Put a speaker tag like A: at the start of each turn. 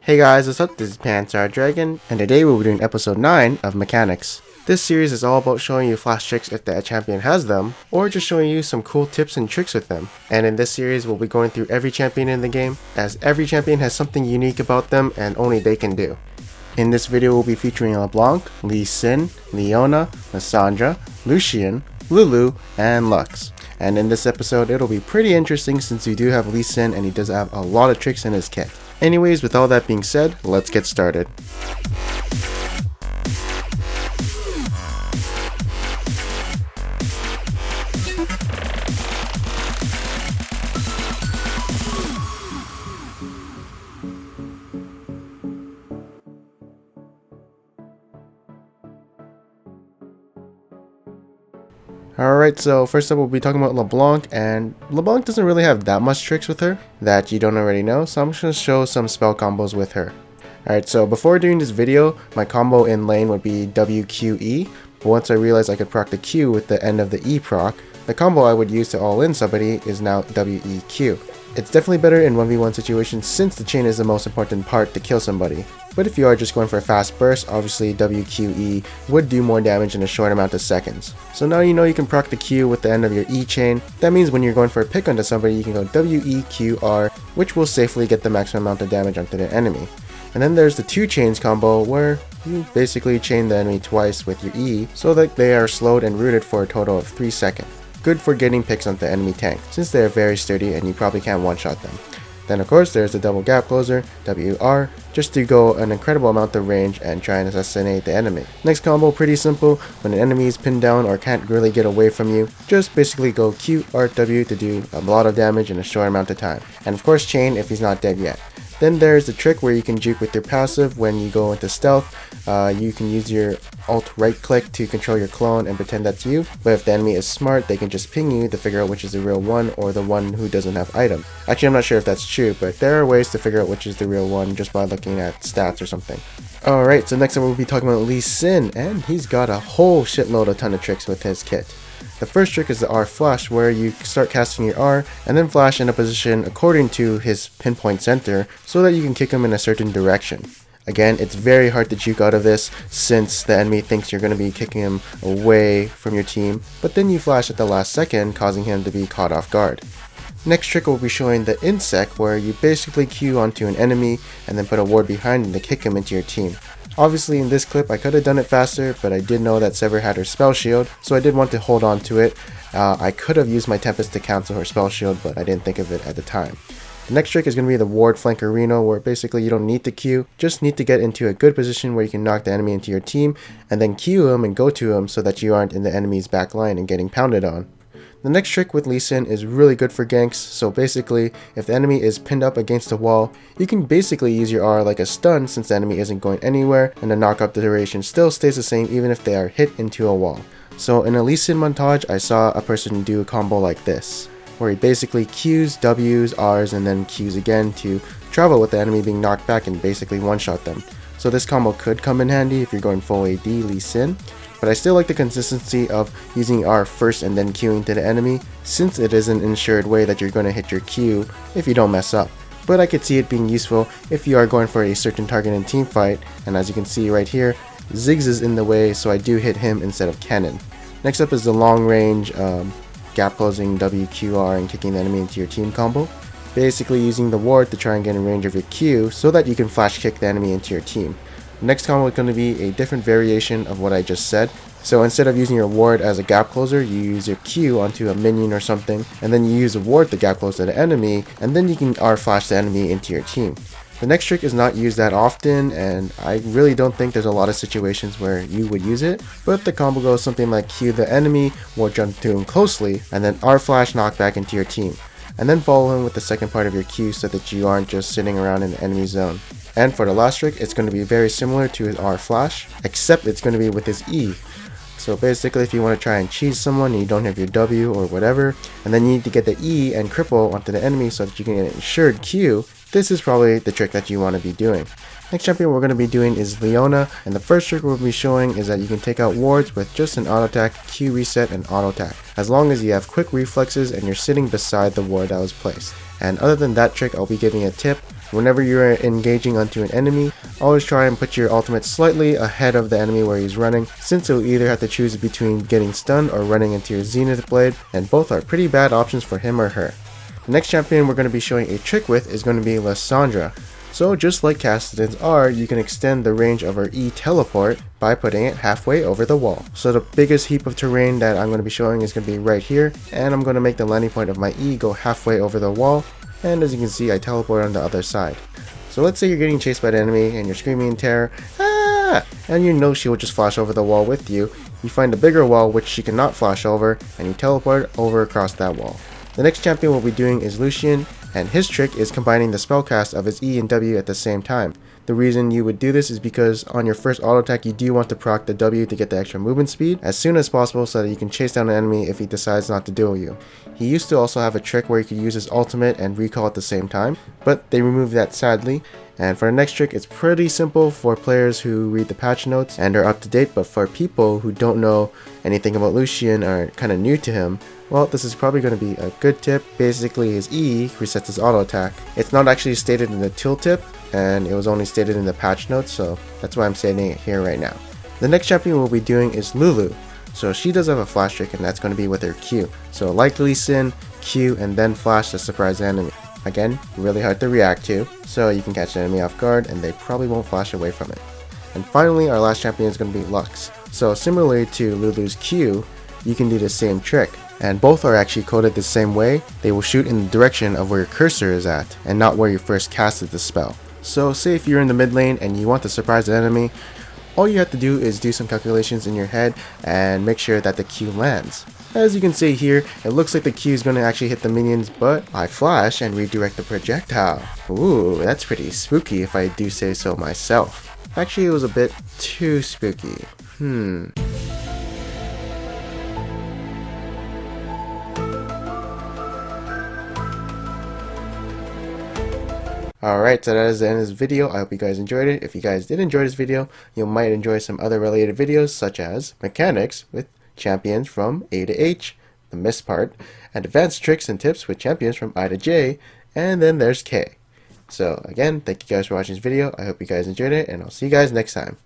A: Hey guys, what's up? This is Pansar Dragon, and today we'll be doing episode 9 of Mechanics. This series is all about showing you flash tricks if the champion has them, or just showing you some cool tips and tricks with them. And in this series we'll be going through every champion in the game, as every champion has something unique about them and only they can do. In this video we'll be featuring LeBlanc, Lucian, Leona, Lissandra, Lucian, Lulu, and Lux. And in this episode it'll be pretty interesting since we do have Lucian and he does have a lot of tricks in his kit. Anyways, with all that being said, let's get started. Alright, so first up we'll be talking about LeBlanc, and LeBlanc doesn't really have that much tricks with her that you don't already know, so I'm just going to show some spell combos with her. Alright, so before doing this video, my combo in lane would be WQE, but once I realized I could proc the Q with the end of the E proc, the combo I would use to all-in somebody is now WEQ. It's definitely better in 1v1 situations since the chain is the most important part to kill somebody. But if you are just going for a fast burst, obviously WQE would do more damage in a short amount of seconds. So now you know you can proc the Q with the end of your E chain. That means when you're going for a pick onto somebody, you can go WEQR, which will safely get the maximum amount of damage onto the enemy. And then there's the 2 chains combo, where you basically chain the enemy twice with your E, so that they are slowed and rooted for a total of 3 seconds. Good for getting picks onto the enemy tank, since they are very sturdy and you probably can't one-shot them. Then of course there's the double gap closer, WR, just to go an incredible amount of range and try and assassinate the enemy. Next combo, pretty simple. When an enemy is pinned down or can't really get away from you, just basically go QRW to do a lot of damage in a short amount of time. And of course chain if he's not dead yet. Then there's the trick where you can juke with your passive when you go into stealth. You can use your alt right click to control your clone and pretend that's you, but if the enemy is smart they can just ping you to figure out which is the real one or the one who doesn't have item. Actually I'm not sure if that's true, but there are ways to figure out which is the real one just by looking at stats or something. Alright, so next up we'll be talking about Lucian, and he's got a whole shitload of ton of tricks with his kit. The first trick is the R flash, where you start casting your R and then flash in a position according to his pinpoint center so that you can kick him in a certain direction. Again, it's very hard to juke out of this since the enemy thinks you're going to be kicking him away from your team, but then you flash at the last second, causing him to be caught off guard. Next trick will be showing the insect, where you basically Q onto an enemy and then put a ward behind him to kick him into your team. Obviously in this clip I could have done it faster, but I did know that Sever had her spell shield, so I did want to hold on to it. I could have used my Tempest to cancel her spell shield, but I didn't think of it at the time. The next trick is going to be the ward flankerino, where basically you don't need to Q, just need to get into a good position where you can knock the enemy into your team, and then Q him and go to him so that you aren't in the enemy's back line and getting pounded on. The next trick with Lucian is really good for ganks, so basically, if the enemy is pinned up against a wall, you can basically use your R like a stun since the enemy isn't going anywhere, and the knockup duration still stays the same even if they are hit into a wall. So in a Lucian montage, I saw a person do a combo like this, where he basically Qs, Ws, Rs, and then Qs again to travel with the enemy being knocked back and basically one-shot them. So this combo could come in handy if you're going full AD Lucian. But I still like the consistency of using R first and then Qing to the enemy, since it is an ensured way that you're going to hit your Q if you don't mess up. But I could see it being useful if you are going for a certain target in team fight, and as you can see right here, Ziggs is in the way, so I do hit him instead of Cannon. Next up is the long range gap closing WQR and kicking the enemy into your team combo. Basically using the ward to try and get in range of your Q so that you can flash kick the enemy into your team. The next combo is going to be a different variation of what I just said. So instead of using your ward as a gap closer, you use your Q onto a minion or something, and then you use a ward to gap close to the enemy, and then you can R flash the enemy into your team. The next trick is not used that often, and I really don't think there's a lot of situations where you would use it, but the combo goes something like Q the enemy, ward jump to him closely, and then R flash knockback into your team, and then follow him with the second part of your Q so that you aren't just sitting around in the enemy zone. And for the last trick, it's going to be very similar to his R flash, except it's going to be with his E. So basically if you want to try and cheese someone and you don't have your W or whatever, and then you need to get the E and cripple onto the enemy so that you can get an ensured Q, this is probably the trick that you want to be doing. Next champion we're going to be doing is Leona, and the first trick we'll be showing is that you can take out wards with just an auto attack, Q reset, and auto attack, as long as you have quick reflexes and you're sitting beside the ward that was placed. And other than that trick, I'll be giving a tip. Whenever you're engaging onto an enemy, always try and put your ultimate slightly ahead of the enemy where he's running, since you'll either have to choose between getting stunned or running into your Zenith Blade, and both are pretty bad options for him or her. The next champion we're going to be showing a trick with is going to be Lissandra. So just like Cassidy's R, you can extend the range of her E teleport by putting it halfway over the wall. So the biggest heap of terrain that I'm going to be showing is going to be right here, and I'm going to make the landing point of my E go halfway over the wall, and as you can see I teleport on the other side. So let's say you're getting chased by the enemy and you're screaming in terror, ah! And you know she will just flash over the wall with you. You find a bigger wall which she cannot flash over, and you teleport over across that wall. The next champion we'll be doing is Lucian, and his trick is combining the spellcast of his E and W at the same time. The reason you would do this is because on your first auto attack you do want to proc the W to get the extra movement speed as soon as possible so that you can chase down an enemy if he decides not to duel you. He used to also have a trick where he could use his ultimate and recall at the same time, but they removed that sadly. And for the next trick, it's pretty simple for players who read the patch notes and are up to date, but for people who don't know anything about Lucian or are kind of new to him, well, this is probably going to be a good tip. Basically, his E resets his auto attack. It's not actually stated in the tooltip, and it was only stated in the patch notes, so that's why I'm stating it here right now. The next champion we'll be doing is Lulu. So she does have a flash trick, and that's going to be with her Q. So like Lucian, Q, and then flash to surprise the enemy. Again, really hard to react to, so you can catch the enemy off guard, and they probably won't flash away from it. And finally, our last champion is going to be Lux. So similarly to Lulu's Q, you can do the same trick. And both are actually coded the same way. They will shoot in the direction of where your cursor is at, and not where you first casted the spell. So say if you're in the mid lane and you want to surprise the enemy, all you have to do is do some calculations in your head and make sure that the Q lands. As you can see here, it looks like the Q is going to actually hit the minions, but I flash and redirect the projectile. Ooh, that's pretty spooky if I do say so myself. Actually, it was a bit too spooky. Alright, so that is the end of this video. I hope you guys enjoyed it. If you guys did enjoy this video, you might enjoy some other related videos such as mechanics with champions from A to H, the miss part, and advanced tricks and tips with champions from I to J, and then there's K. So again, thank you guys for watching this video. I hope you guys enjoyed it, and I'll see you guys next time.